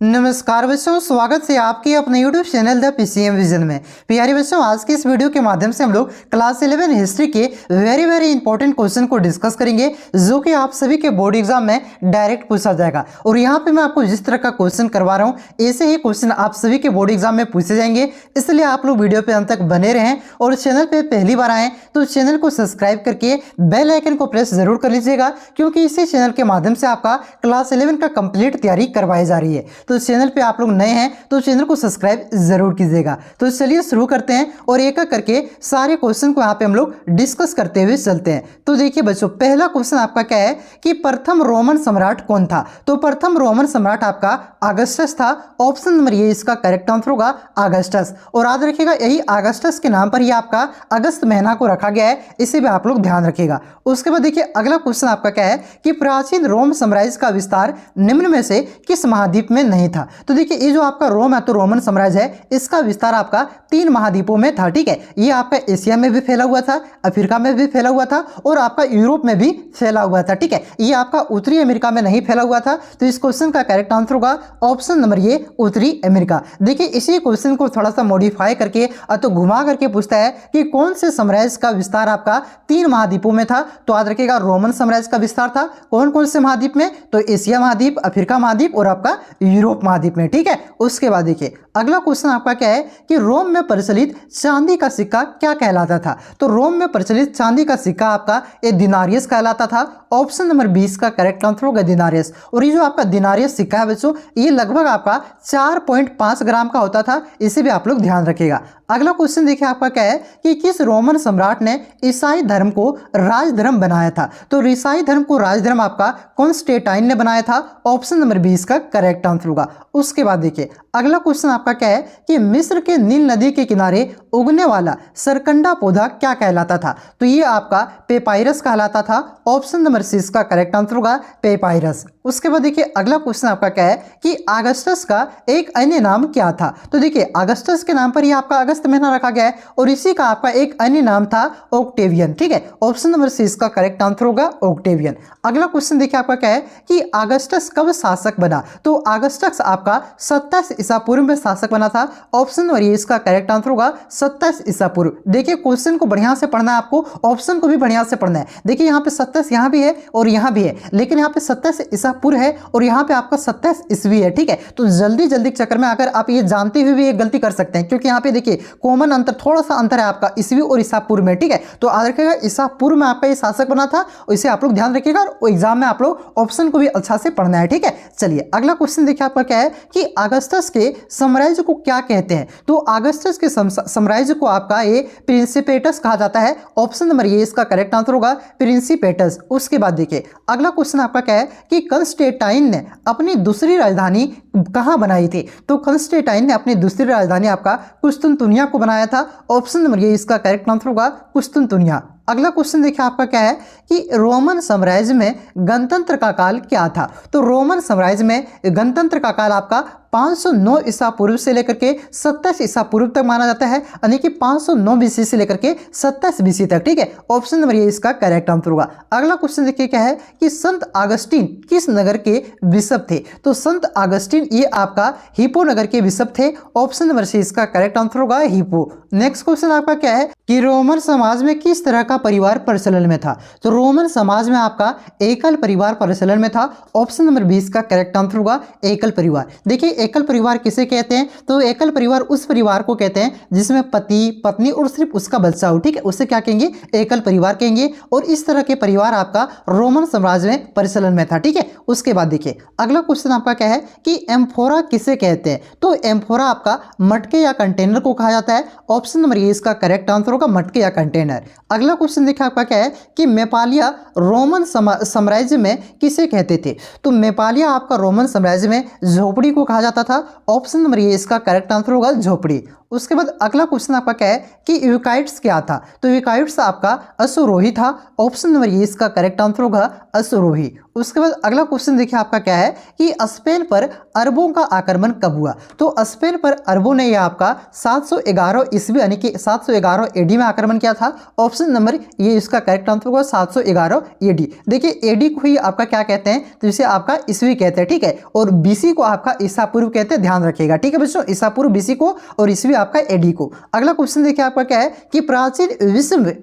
नमस्कार बच्चों, स्वागत है आपके अपने YouTube channel the PCM vision में। प्यारे बच्चों, आज के इस वीडियो के माध्यम से हम लोग क्लास 11 हिस्ट्री के वेरी इंपॉर्टेंट क्वेश्चन को डिस्कस करेंगे, जो कि आप सभी के बोर्ड एग्जाम में डायरेक्ट पूछा जाएगा। और यहाँ पे मैं आपको जिस तरह का क्वेश्चन करवा रहा हूँ, ऐसे ही क्वेश्चन आप सभी के बोर्ड एग्जाम में पूछे जाएंगे। इसलिए आप लोग वीडियो पे अंत तक बने रहें और चैनल पे पहली बार आए तो चैनल को सब्सक्राइब करके बेल आइकन को प्रेस जरूर कर लीजिएगा, क्योंकि इसी चैनल के माध्यम से आपका क्लास 11 का कंप्लीट तैयारी करवाई जा रही है। तो चैनल पे आप लोग नए हैं तो चैनल को सब्सक्राइब जरूर कीजिएगा। तो चलिए शुरू करते हैं और एक एक करके सारे क्वेश्चन को यहाँ पे हम लोग डिस्कस करते हुए चलते हैं। तो देखिए बच्चों, पहला क्वेश्चन आपका क्या है कि प्रथम रोमन सम्राट कौन था। तो प्रथम रोमन सम्राट आपका अगस्टस था। ऑप्शन नंबर ये इसका करेक्ट आंसर होगा, अगस्टस। और याद रखिएगा, यही अगस्टस के नाम पर ही आपका अगस्त महीना को रखा गया है, इसे भी आप लोग ध्यान रखिएगा। उसके बाद देखिए अगला क्वेश्चन आपका क्या है कि प्राचीन रोम साम्राज्य का विस्तार निम्न में से किस महाद्वीप में नहीं था। तो देखिए ये जो आपका रोम है तो रोमन साम्राज्य है, इसका विस्तार आपका 3 महाद्वीपों में था। ठीक है, ये आपका एशिया में भी फैला हुआ था, अफ्रीका में भी फैला हुआ था और आपका यूरोप में भी फैला हुआ था। ठीक है, ये आपका उत्तरी अमेरिका में नहीं फैला हुआ था। तो इस क्वेश्चन का करेक्ट आंसर होगा ऑप्शन नंबर ये, उत्तरी अमेरिका। देखिए इसी क्वेश्चन को थोड़ा सा मॉडिफाई करके तो घुमा करके पूछता है कि कौन से साम्राज्य का विस्तार आपका 3 महाद्वीपों में था। तो याद रखिएगा, रोमन साम्राज्य का विस्तार था कौन कौन से महाद्वीप में, तो एशिया महाद्वीप, अफ्रीका महाद्वीप और आपका यूरोप महाद्वीप में। ठीक है, उसके बाद देखिए अगला क्वेश्चन आपका क्या है कि रोम में प्रचलित चांदी का सिक्का क्या कहलाता था। तो रोम में प्रचलित चांदी का सिक्का आपका ये दिनारियस कहलाता था। ऑप्शन नंबर 20 का करेक्ट आंसर होगा दिनारियस। और ये जो आपका दिनारियस सिक्का है बच्चों, ये लगभग आपका 4.5 ग्राम का होता था, इसे भी आप लोग ध्यान रखिएगा। अगला क्वेश्चन देखिए आपका क्या है कि किस रोमन सम्राट ने ईसाई धर्म को राजधर्म बनाया था। तो ईसाई धर्म को राजधर्म आपका कॉन्स्टेंटाइन ने बनाया था। ऑप्शन नंबर 20 का करेक्ट आंसर होगा। उसके बाद देखिए अगला क्वेश्चन आपका क्या है कि मिस्र के नील नदी के किनारे उगने वाला सरकंडा पौधा क्या कहलाता था। तो ये आपका पेपायरस कहलाता था। ऑप्शन नंबर 6 का करेक्ट आंसर होगा पेपायरस। उसके बाद देखिए अगला क्वेश्चन आपका क्या है कि अगस्टस का एक अन्य नाम क्या था। तो देखिए अगस्टस के नाम पर ही आपका अगस्त महीना रखा गया है और इसी का आपका एक अन्य नाम था ऑक्टेवियन। ठीक है, ऑप्शन नंबर 6 का करेक्ट आंसर होगा ऑक्टेवियन। अगला क्वेश्चन देखिए आपका क्या है कि अगस्टस कब शासक बना। तो अगस्टस आपका 27 ईसा पूर्व में शासक बना था। ऑप्शन नंबर ये इसका करेक्ट आंसर होगा 27 ईसा पूर्व। देखिए क्वेश्चन को बढ़िया से पढ़ना है आपको, ऑप्शन को भी बढ़िया से पढ़ना है। देखिए यहाँ पे 27 यहाँ भी है और यहाँ भी है, लेकिन यहाँ पे 27 ईसा पूर्व है और यहाँ पे आपका 27 ईस्वी है। ठीक है, तो जल्दी के चक्कर में अगर आप ये जानते हुए भी एक गलती कर सकते हैं, क्योंकि यहाँ पे देखिए कॉमन अंतर, थोड़ा सा अंतर है आपका ईस्वी और ईसा पूर्व में। ठीक है, तो याद रखिएगा ईसा पूर्व में आपका ये शासक बना था, इसे आप लोग ध्यान रखिएगा और एग्जाम में आप लोग ऑप्शन को भी अच्छा से पढ़ना है। ठीक है, चलिए अगला क्वेश्चन देखिए आपका क्या है कि अगस्टस के साम्राज्य को क्या कहते हैं। तो अगस्टस के साम्राज्य को आपका ये प्रिंसिपेटस कहा जाता है। ऑप्शन नंबर ये इसका करेक्ट आंसर होगा प्रिंसिपेटस। उसके बाद देखिए अगला क्वेश्चन आपका क्या है कि कंस्टेंटाइन ने अपनी दूसरी राजधानी कहां बनाई थी। तो कंस्टेंटाइन ने अपनी दूसरी राजधानी आपका कुस्तुनतुनिया को बनाया था। ऑप्शन नंबर ये इसका करेक्ट आंसर होगा कुस्तुनतुनिया। अगला क्वेश्चन देखिए आपका क्या है कि रोमन साम्राज्य में गणतंत्र का काल क्या था। तो रोमन साम्राज्य में गणतंत्र का काल आपका 509 ईसा पूर्व से लेकर के 27 ईसा पूर्व तक माना जाता है, यानी कि 509 बीसी से लेकर के 27 बीसी तक। ठीक है, ऑप्शन नंबर ये इसका करेक्ट आंसर होगा। अगला क्वेश्चन देखिए क्या है कि संत अगस्टीन किस नगर के बिशप थे। तो संत अगस्टीन ये आपका हिप्पो नगर के बिशप थे। ऑप्शन नंबर सी इसका करेक्ट आंसर होगा हिप्पो। नेक्स्ट क्वेश्चन आपका क्या है कि रोमन समाज में किस तरह का परिवार प्रचलन में था। तो रोमन समाज में आपका एकल परिवार प्रचलन में था। ऑप्शन नंबर 20 का करेक्ट आंसर होगा एकल परिवार। देखिए एकल परिवार किसे कहते हैं। तो एकल परिवार उस परिवार को कहते हैं जिसमें पति पत्नी और सिर्फ उसका बच्चा हो। ठीक है, उसे क्या कहेंगे, एकल परिवार कहेंगे। और इस तरह के परिवार आपका रोमन साम्राज्य में प्रचलन में था। ठीक है, उसके बाद देखिए अगला क्वेश्चन आपका क्या है कि एम्फोरा किसे कहते हैं। तो एम्फोरा आपका मटके या कंटेनर को कहा जाता है। ऑप्शन नंबर ये इसका करेक्ट आंसर होगा मटके या कंटेनर। अगला क्वेश्चन देखिए आपका क्या है कि मेपालिया रोमन साम्राज्य में किसे कहते थे। तो मेपालिया आपका रोमन साम्राज्य में झोपड़ी को कहा जाता था। ऑप्शन नंबर ये इसका करेक्ट आंसर होगा झोपड़ी। उसके बाद अगला क्वेश्चन आपका क्या है कि यूकाइड्स क्या था। तो यूकाइड्स आपका अश्वरोही था। ऑप्शन नंबर ये इसका करेक्ट आंसर होगा अश्वरोही। उसके बाद अगला क्वेश्चन देखिए आपका क्या है कि स्पेन पर अरबों का आक्रमण कब हुआ। तो स्पेन पर अरबों ने यह आपका 711 ईस्वी यानी कि 711 एडी में आक्रमण किया था। ऑप्शन नंबर ये इसका करेक्ट आंसर होगा 711 एडी। देखिए एडी को ही आपका क्या कहते हैं, तो इसे आपका ईस्वी कहते हैं, ठीक है, और बीसी को आपका ईसा पूर्व कहते हैं, ध्यान रखिएगा, ठीक है बच्चों, ईसा पूर्व बीसी को और ईस्वी आपका एडी को। अगला क्वेश्चन देखिए आपका क्या है कि प्राचीन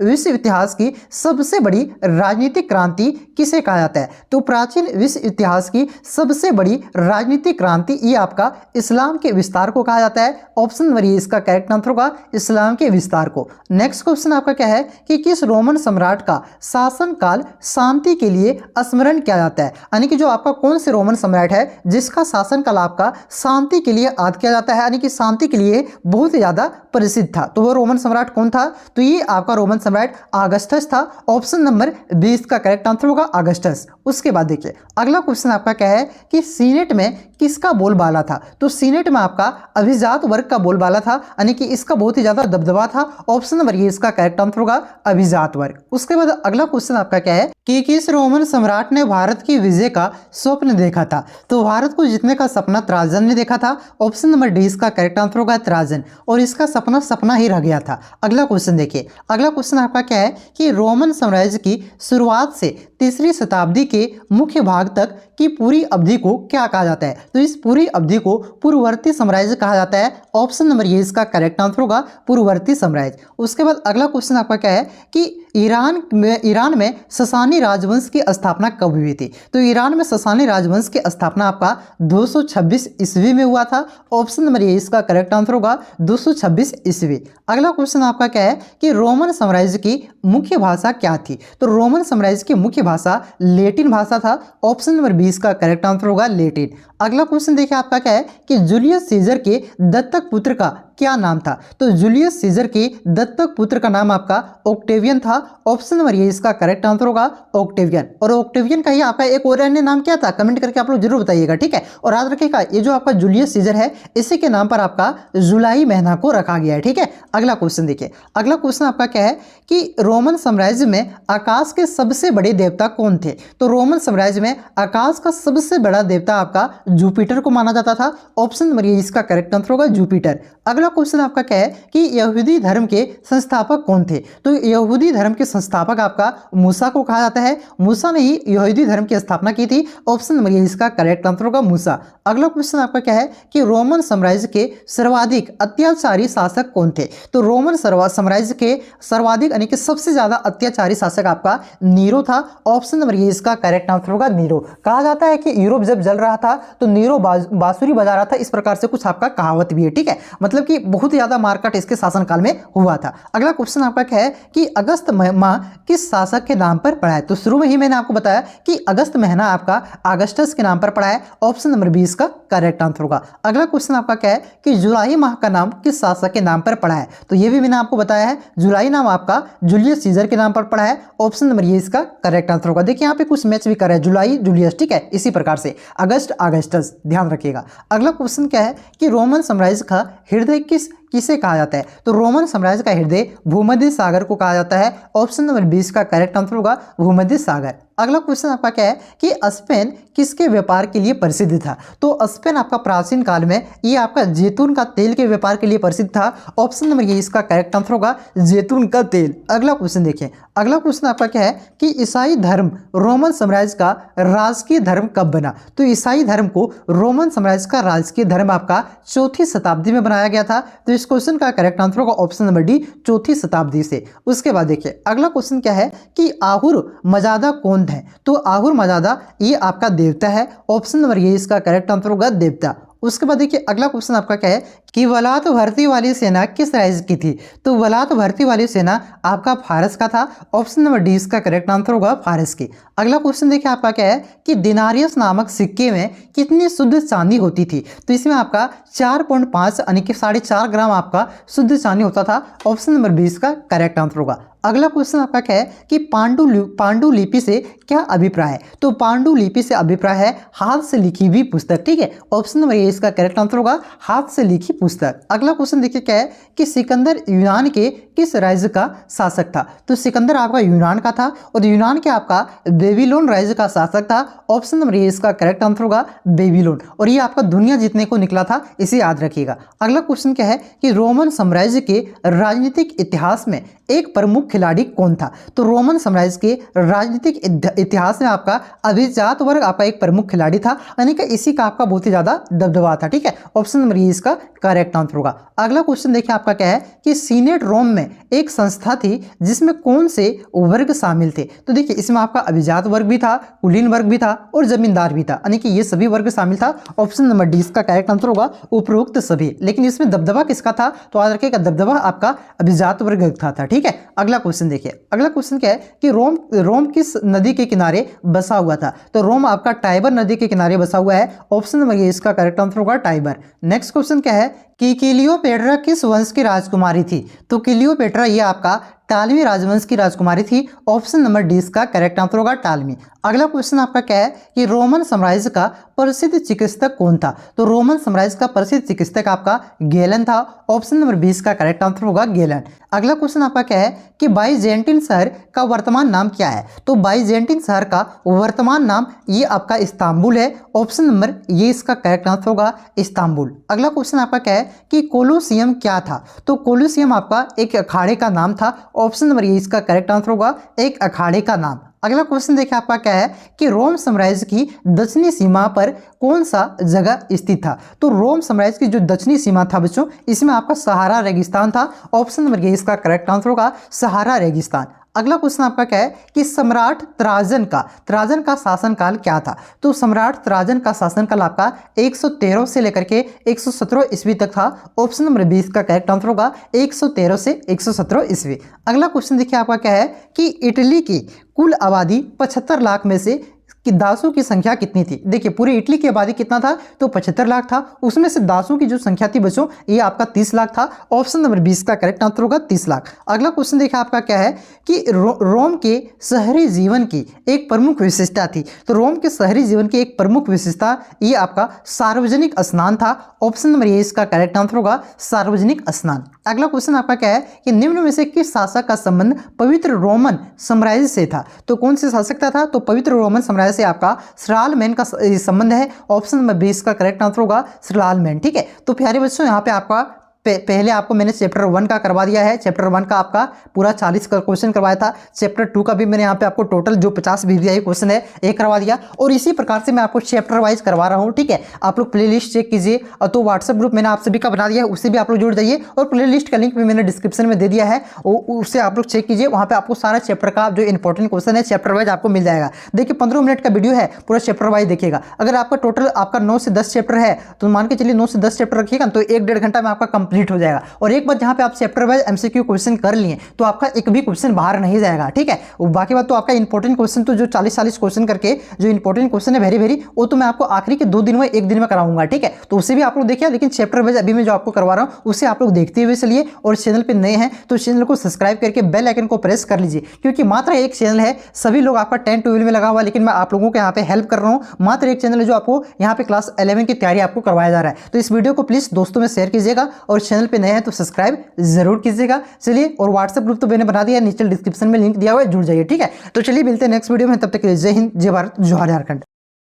विश्व इतिहास की सबसे बड़ी राजनीतिक क्रांति किसे कहा जाता है। तो प्राचीन विश्व इतिहास की सबसे बड़ी राजनीतिक क्रांति ये आपका इस्लाम के विस्तार को कहा जाता है। ऑप्शन नंबर ये इसका करेक्ट आंसर होगा इस्लाम के विस्तार को। नेक्स्ट क्वेश्चन आपका क्या है कि किस रोमन सम्राट का शासनकाल शांति के लिए स्मरण किया जाता है, यानी कि जो आपका कौन से रोमन सम्राट है जिसका शासनकाल आपका शांति के लिए याद किया जाता है, यानी कि शांति के लिए बहुत ही ज्यादा प्रसिद्ध था। तो वो रोमन सम्राट कौन था, तो ये आपका रोमन सम्राट अगस्टस था। ऑप्शन नंबर 20 का करेक्ट आंसर होगा अगस्टस। उसके बाद देखिए अगला क्वेश्चन आपका क्या है कि सीनेट में किसका बोलबाला था। तो सीनेट में आपका अभिजात वर्ग का बोलबाला था, यानी कि इसका बहुत ही ज्यादा दबदबा था। ऑप्शन नंबर ये इसका करेक्ट आंसर होगा अभिजात वर्ग। उसके बाद अगला क्वेश्चन आपका क्या है कि किस रोमन सम्राट ने भारत की विजय का स्वप्न देखा था। तो भारत को जीतने का सपना त्राजन ने देखा था। ऑप्शन नंबर डी इसका करेक्ट आंसर होगा त्राजन, और इसका सपना सपना ही रह गया था। अगला क्वेश्चन देखिए, अगला क्वेश्चन आपका क्या है कि रोमन साम्राज्य की शुरुआत से तीसरी शताब्दी के मुख्य भाग तक की पूरी अवधि को क्या कहा जाता है। तो इस पूरी अवधि को पूर्ववर्ती साम्राज्य कहा जाता है। ऑप्शन नंबर ये इसका करेक्ट आंसर होगा पूर्ववर्ती साम्राज्य। उसके बाद अगला क्वेश्चन आपका क्या है कि ईरान में ससानी राजवंश की स्थापना कब हुई थी। तो ईरान में ससानी राजवंश की स्थापना आपका 226 ईस्वी में हुआ था। ऑप्शन नंबर ये इसका करेक्ट आंसर होगा 226 ईस्वी। अगला क्वेश्चन आपका क्या है कि रोमन साम्राज्य की मुख्य भाषा क्या थी। तो रोमन साम्राज्य की मुख्य भाषा लेटिन भाषा था। ऑप्शन नंबर 20 का करेक्ट आंसर होगा लेटिन। अगला क्वेश्चन देखिए आपका क्या है कि जूलियस सीजर के दत्तक पुत्र का क्या नाम था। तो जूलियस सीजर के दत्तक पुत्र का नाम आपका ऑक्टेवियन था। ऑप्शन नंबर ये इसका करेक्ट आंसर होगा ऑक्टेवियन। और ऑक्टेवियन का ही आपका एक और अन्य नाम क्या था, कमेंट करके आप लोग जरूर बताइएगा, ठीक है। और याद रखिएगा ये जो आपका जूलियस सीजर है इसी के नाम पर आपका जुलाई महीना को रखा गया है, ठीक है। अगला क्वेश्चन देखिए, अगला क्वेश्चन आपका क्या है कि रोमन साम्राज्य में आकाश के सबसे बड़े देवता कौन थे। तो रोमन साम्राज्य में आकाश का सबसे बड़ा देवता आपका जुपिटर को माना जाता था। ऑप्शन नंबर ये इसका करेक्ट आंसर होगा जुपिटर। अगला क्वेश्चन आपका क्या है कि यहूदी धर्म के संस्थापक कौन थे। तो यहूदी धर्म के संस्थापक आपका मूसा को कहा जाता है। मूसा ने ही यहूदी धर्म की स्थापना की थी। ऑप्शन नंबर ये इसका करेक्ट आंसर होगा मूसा। अगला क्वेश्चन आपका क्या है कि रोमन साम्राज्य के सर्वाधिक अत्याचारी शासक कौन थे। तो रोमन साम्राज्य के सर्वाधिक यानी कि सबसे ज्यादा अत्याचारी शासक आपका नीरो था। ऑप्शन नंबर ये इसका करेक्ट आंसर होगा नीरो। कहा जाता है कि यूरोप जब जल रहा था तो नीरो बांसुरी बजा रहा था, इस प्रकार से कुछ आपका कहावत भी है, ठीक है। मतलब कि बहुत ज्यादा मारकाट इसके शासनकाल में हुआ था। अगला क्वेश्चन आपका क्या है कि अगस्त माह किस शासक के नाम पर पड़ा है। तो शुरू में ही मैंने आपको बताया कि अगस्त महीना आपका अगस्टस के नाम पर पड़ा है। ऑप्शन नंबर 20 का करेक्ट आंसर होगा। अगला क्वेश्चन आपका क्या है कि जुलाई माह का नाम किस शासक के नाम पर पड़ा है। तो ये भी मैंने आपको बताया है, जुलाई नाम आपका जूलियस सीजर के नाम पर पड़ा है। ऑप्शन नंबर ये इसका करेक्ट आंसर होगा। देखिए यहाँ पे कुछ मैच भी कर रहा है, जुलाई जूलियस, ठीक है, इसी प्रकार से अगस्त अगस्टस, ध्यान रखिएगा। अगला क्वेश्चन क्या है कि रोमन साम्राज्य का हृदय किसे कहा जाता है। तो रोमन साम्राज्य का हृदय भूमध्य सागर को कहा जाता है। ऑप्शन नंबर 20 का करेक्ट आंसर होगा भूमध्य सागर। अगला क्वेश्चन आपका क्या है कि स्पेन किसके व्यापार के लिए प्रसिद्ध था। तो स्पेन आपका प्राचीन काल में ये आपका जैतून का तेल के व्यापार के लिए प्रसिद्ध था। ऑप्शन नंबर ये इसका करेक्ट आंसर होगा जैतून का तेल। अगला क्वेश्चन देखिए, अगला क्वेश्चन आपका क्या है कि ईसाई धर्म रोमन साम्राज्य का राजकीय धर्म कब बना। तो ईसाई धर्म को रोमन साम्राज्य का राजकीय धर्म आपका 4वीं शताब्दी में बनाया गया था। तो इस क्वेश्चन का करेक्ट आंसर होगा ऑप्शन नंबर डी 4वीं शताब्दी से। उसके बाद देखिए अगला क्वेश्चन क्या है कि आहुर मजादा कौन है। तो आहुर मजादा ये आपका देवता है। ऑप्शन नंबर ये इसका करेक्ट आंसर होगा देवता। उसके बाद देखिए अगला क्वेश्चन आपका क्या है कि वलात भर्ती वाली सेना किस राज्य की थी। तो वलात भर्ती वाली सेना आपका फारस का था। ऑप्शन नंबर डी इसका करेक्ट आंसर होगा फारस की। अगला क्वेश्चन देखिए आपका क्या है कि दिनारियस नामक सिक्के में कितनी शुद्ध चांदी होती थी। तो इसमें आपका 4.5 यानी कि 4.5 ग्राम आपका शुद्ध चांदी होता था। ऑप्शन नंबर 20 का करेक्ट आंसर होगा। अगला क्वेश्चन आपका क्या है कि पांडुलिपि से क्या अभिप्राय है? तो पांडुलिपि से अभिप्राय है हाथ से लिखी हुई पुस्तक, ठीक है। ऑप्शन नंबर ए इसका करेक्ट आंसर होगा, हाथ से लिखी पुस्तक। अगला क्वेश्चन देखिए क्या है कि सिकंदर यूनान के किस राज्य का शासक था? तो सिकंदर आपका यूनान का था और यूनान के आपका बेबीलोन राज्य का शासक था। ऑप्शन नंबर ए इसका करेक्ट आंसर होगा बेबीलोन, और ये आपका दुनिया जीतने को निकला था, इसे याद रखिएगा। अगला क्वेश्चन क्या है कि रोमन साम्राज्य के राजनीतिक इतिहास में एक प्रमुख खिलाड़ी कौन था? तो रोमन साम्राज्य के राजनीतिक इतिहास में आपका अभिजात वर्ग आपका एक प्रमुख खिलाड़ी था, यानी कि इसी का आपका बहुत ही ज्यादा दबदबा था, ठीक है। ऑप्शन नंबर ए इसका करेक्ट आंसर होगा। अगला क्वेश्चन देखिए आपका क्या है कि सीनेट रोम में एक संस्था थी जिसमें कौन से वर्ग शामिल थे? तो देखिए इसमें आपका अभिजात वर्ग भी था, कुलीन वर्ग भी था और जमींदार भी था, यानी कि ये सभी वर्ग शामिल था। ऑप्शन नंबर डी इसका करेक्ट आंसर होगा उपरोक्त सभी। लेकिन इसमें दबदबा किसका था? तो याद रखिएगा दबदबा आपका अभिजात वर्ग का था, ठीक है। अगला क्वेश्चन देखिए, अगला क्वेश्चन क्या है कि रोम किस नदी के किनारे बसा हुआ था? तो रोम आपका टाइबर नदी के किनारे बसा हुआ है। ऑप्शन नंबर ए इसका करेक्ट आंसर होगा टाइबर। नेक्स्ट क्वेश्चन क्या है कि क्लियोपेट्रा किस वंश की राजकुमारी थी? तो क्लियोपेट्रा ये आपका टालमी राजवंश की राजकुमारी थी। ऑप्शन नंबर डी इसका करेक्ट आंसर होगा टालमी। अगला क्वेश्चन आपका क्या है कि रोमन साम्राज्य का प्रसिद्ध चिकित्सक कौन था? तो रोमन साम्राज्य का प्रसिद्ध चिकित्सक आपका गैलन था। ऑप्शन नंबर 20 का करेक्ट आंसर होगा गैलन। अगला क्वेश्चन आपका क्या है कि बाइजेंटिन शहर का वर्तमान नाम क्या है? तो बाइजेंटिन शहर का वर्तमान नाम ये आपका इस्तांबुल है। ऑप्शन नंबर ये इसका करेक्ट आंसर होगा इस्तांबुल। अगला क्वेश्चन आपका क्या है कि कोलोसियम क्या था? तो कोलोसियम आपका एक अखाड़े का नाम था। ऑप्शन नंबर ए इसका करेक्ट आंसर होगा एक अखाड़े का नाम। अगला क्वेश्चन देखिए आपका क्या है कि रोम साम्राज्य की दक्षिणी सीमा पर कौन सा जगह स्थित था? तो रोम साम्राज्य की जो दक्षिणी सीमा था बच्चों, इसमें आपका सहारा रेगिस्तान था। ऑप्शन नंबर ए इसका करेक्ट आंसर होगा सहारा रेगिस्तान। अगला क्वेश्चन आपका क्या है कि सम्राट त्राजन का शासनकाल क्या था? तो सम्राट त्राजन का शासनकाल आपका 113 से लेकर के 117 ईस्वी तक था। ऑप्शन नंबर 20 का करेक्ट आंसर होगा 113 से 117 ईस्वी। अगला क्वेश्चन देखिए आपका क्या है कि इटली की कुल आबादी 75 लाख में से कि दासों की संख्या कितनी थी? देखिए पूरी इटली की आबादी कितना था? तो 75 लाख था। उसमें से दासों की जो संख्या थी बच्चों ये आपका 30 लाख था। ऑप्शन नंबर 20 का करेक्ट आंसर होगा 30 लाख। अगला क्वेश्चन देखिए आपका क्या है कि रोम के शहरी जीवन की एक प्रमुख विशेषता थी। तो रोम के शहरी जीवन की एक प्रमुख विशेषता ये आपका सार्वजनिक स्नान था। ऑप्शन नंबर ए इसका करेक्ट आंसर होगा सार्वजनिक स्नान। अगला क्वेश्चन आपका क्या है कि निम्न में से किस शासक का संबंध पवित्र रोमन साम्राज्य से था? तो कौन से शासक का था? तो पवित्र रोमन साम्राज्य से आपका श्रालमैन का संबंध है। ऑप्शन नंबर 20 का करेक्ट आंसर होगा श्रालमैन, ठीक है। तो प्यारे बच्चों यहाँ पे आपका पहले आपको मैंने चैप्टर 1 का करवा दिया है। चैप्टर 1 का आपका पूरा 40 का क्वेश्चन करवाया था। चैप्टर 2 का भी मैंने यहाँ पे आपको टोटल जो 50 VVI क्वेश्चन है एक करवा दिया, और इसी प्रकार से मैं आपको चैप्टर वाइज करवा रहा हूँ, ठीक है। आप लोग प्लेलिस्ट चेक कीजिए, और तो व्हाट्सएप ग्रुप मैंने आप सभी का बना दिया है, उससे भी आप लोग जुड़ जाइए, और प्लेलिस्ट का लिंक भी मैंने डिस्क्रिप्शन में दे दिया है, उससे आप लोग चेक कीजिए। वहाँ पे आपको सारा चैप्टर का जो इंपॉर्टेंट क्वेश्चन है चैप्टर वाइज आपको मिल जाएगा। देखिए 15 मिनट का वीडियो है, पूरा चैप्टर वाइज देखिएगा। अगर आपका टोटल आपका 9 से 10 चैप्टर है तो मान के चलिए 9 से 10 चैप्टर रखिएगा तो 1-1.5 घंटा में आपका कंप्लीट हो जाएगा। और एक बार जहां पे आप चैप्टर वाइज एमसीक्यू क्वेश्चन कर लिए तो आपका एक भी क्वेश्चन बाहर नहीं जाएगा, ठीक है। बाकी बात तो आपका इंपॉर्टेंट क्वेश्चन तो जो 40-40 क्वेश्चन करके जो इंपॉर्टेंट क्वेश्चन है वेरी वो तो मैं आपको आखिरी के 2 दिन में 1 दिन में कराऊंगा, ठीक है। तो उसे भी आप लोग देखिए, लेकिन चैप्टर वाइज अभी मैं जो आपको करवा रहा हूं उसे आप लोग देखते हुए चलिए। और चैनल पे नए हैं तो चैनल को सब्सक्राइब करके बेल आइकन को प्रेस कर लीजिए, क्योंकि मात्र एक चैनल है, सभी लोग आपका 10-12 में लगा हुआ, लेकिन मैं आप लोगों को यहाँ पे हेल्प कर रहा हूँ। मात्र एक चैनल है जो आपको यहाँ पे क्लास 11 की तैयारी आपको करवाया जा रहा है। तो इस वीडियो को प्लीज दोस्तों में शेयर कीजिएगा, और चैनल पे नए हैं तो सब्सक्राइब जरूर कीजिएगा। चलिए, और व्हाट्सएप ग्रुप तो मैंने बना दिया, नीचे डिस्क्रिप्शन में लिंक दिया हुआ है, जुड़ जाइए, ठीक है। तो चलिए मिलते हैं नेक्स्ट वीडियो में, तब तक के लिए जय हिंद, जय भारत, जोहार झारखंड।